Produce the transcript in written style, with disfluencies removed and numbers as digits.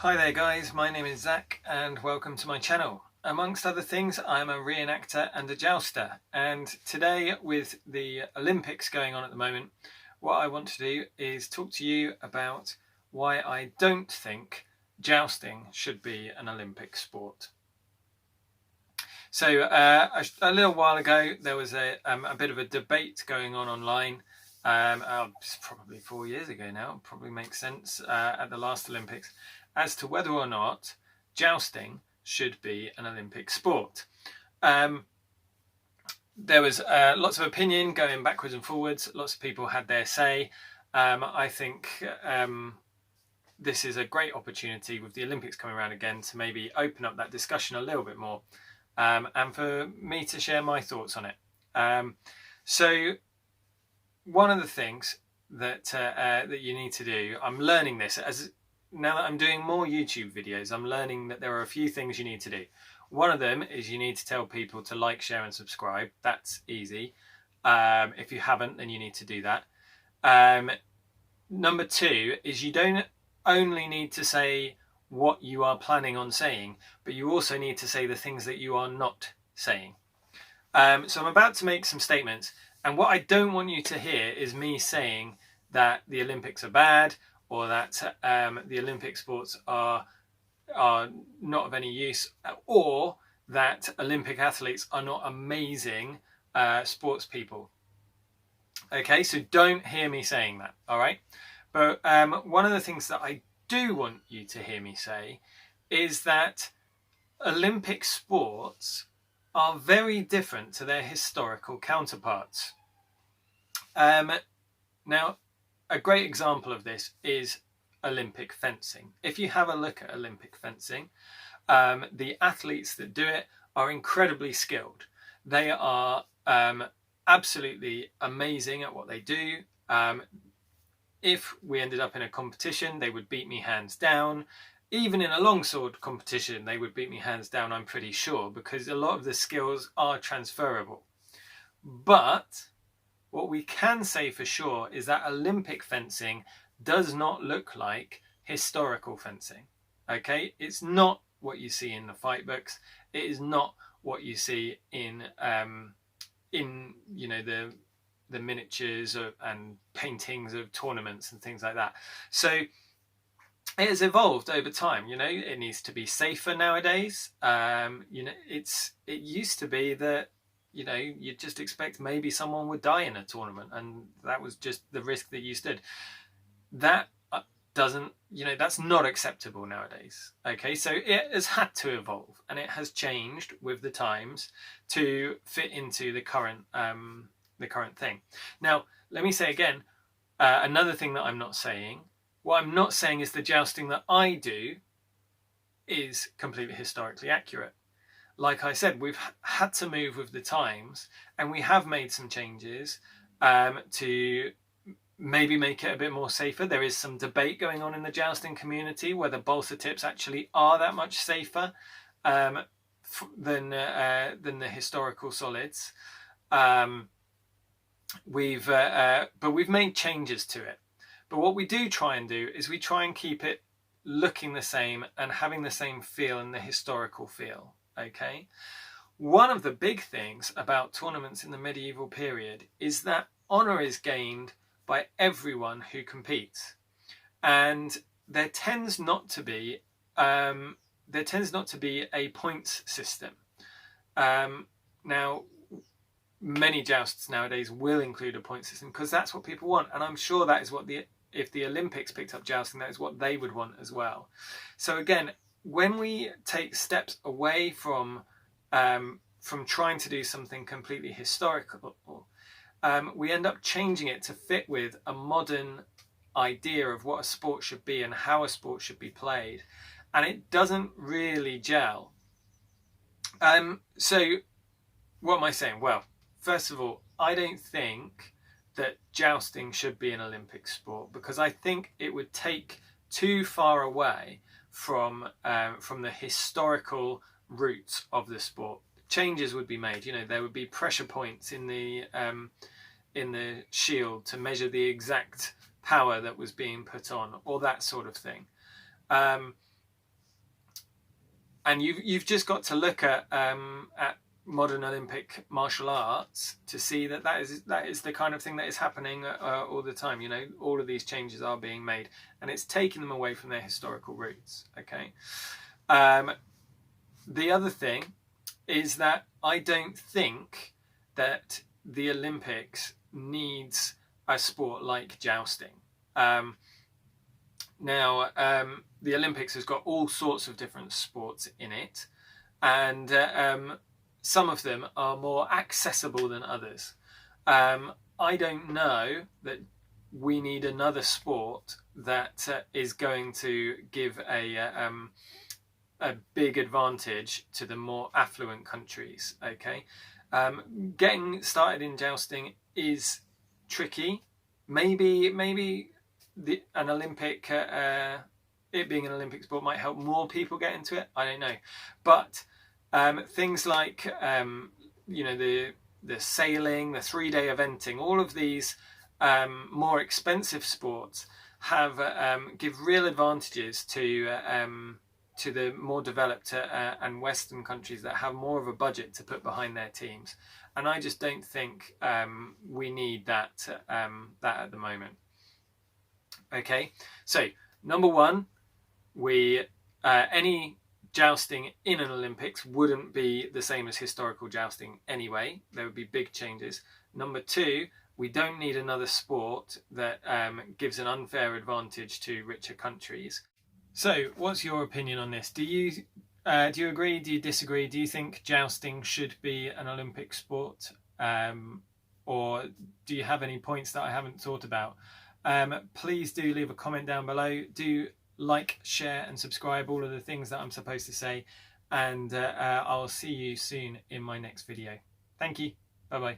Hi there guys, my name is Zach and welcome to my channel. Amongst other things, I'm a reenactor and a jouster, and today with the Olympics going on at the moment, what I want to do is talk to you about why I don't think jousting should be an Olympic sport. So a little while ago there was a bit of a debate going on online. It's probably 4 years ago now, probably makes sense, at the last Olympics, as to whether or not jousting should be an Olympic sport. There was lots of opinion going backwards and forwards. Lots of people had their say. I think this is a great opportunity with the Olympics coming around again to maybe open up that discussion a little bit more, and for me to share my thoughts on it. So one of the things that that you need to do, I'm learning this as now that I'm doing more YouTube videos, I'm learning that there are a few things you need to do. One of them is you need to tell people to like, share and subscribe. That's easy. If you haven't, then you need to do that. Number two is you don't only need to say what you are planning on saying, but you also need to say the things that you are not saying. So I'm about to make some statements, and what I don't want you to hear is me saying that the Olympics are bad, or that the Olympic sports are not of any use, or that Olympic athletes are not amazing sports people. Okay, so don't hear me saying that, all right? But one of the things that I do want you to hear me say is that Olympic sports are very different to their historical counterparts. Now, a great example of this is Olympic fencing. If you have a look at Olympic fencing, the athletes that do it are incredibly skilled. They are absolutely amazing at what they do. If we ended up in a competition, they would beat me hands down. Even in a longsword competition, they would beat me hands down, I'm pretty sure, because a lot of the skills are transferable. But what we can say for sure is that Olympic fencing does not look like historical fencing. Okay, it's not what you see in the fight books. It is not what you see in you know, the miniatures and paintings of tournaments and things like that. So it has evolved over time. You know, it needs to be safer nowadays. You know, it used to be that, you know, you'd just expect maybe someone would die in a tournament, and that was just the risk that you stood. That doesn't, you know, that's not acceptable nowadays. Okay, so it has had to evolve, and it has changed with the times to fit into the current thing. Now, let me say again, another thing that I'm not saying. What I'm not saying is the jousting that I do is completely historically accurate. Like I said, we've had to move with the times, and we have made some changes to maybe make it a bit more safer. There is some debate going on in the jousting community whether balsa tips actually are that much safer than the historical solids. But we've made changes to it. But what we do try and do is we try and keep it looking the same and having the same feel and the historical feel. Okay, one of the big things about tournaments in the medieval period is that honor is gained by everyone who competes, and there tends not to be a points system. Now, many jousts nowadays will include a point system because that's what people want, and I'm sure that is what if the Olympics picked up jousting, that is what they would want as well. So again, when we take steps away from trying to do something completely historical, we end up changing it to fit with a modern idea of what a sport should be and how a sport should be played, and it doesn't really gel. So what am I saying? Well, first of all, I don't think that jousting should be an Olympic sport, because I think it would take too far away from the historical roots of the sport. Changes would be made. You know, there would be pressure points in the shield to measure the exact power that was being put on, or that sort of thing. And you've just got to look at modern Olympic martial arts to see that that is the kind of thing that is happening all the time. You know, all of these changes are being made, and it's taking them away from their historical roots. Okay. The other thing is that I don't think that the Olympics needs a sport like jousting. Now, the Olympics has got all sorts of different sports in it, and some of them are more accessible than others. I don't know that we need another sport that is going to give a big advantage to the more affluent countries. Okay, getting started in jousting is tricky. Maybe an Olympic, it being an Olympic sport might help more people get into it. I don't know, but things like you know, the sailing, the 3-day eventing, all of these more expensive sports have give real advantages to the more developed and Western countries that have more of a budget to put behind their teams. And I just don't think we need that at the moment. Okay, so number one, any jousting in an Olympics wouldn't be the same as historical jousting anyway. There would be big changes. Number two, we don't need another sport that gives an unfair advantage to richer countries. So, what's your opinion on this? Do you agree? Do you disagree? Do you think jousting should be an Olympic sport, or do you have any points that I haven't thought about? Please do leave a comment down below. Do like, share, and subscribe. All of the things that I'm supposed to say, and I'll see you soon in my next video. Thank you. Bye bye.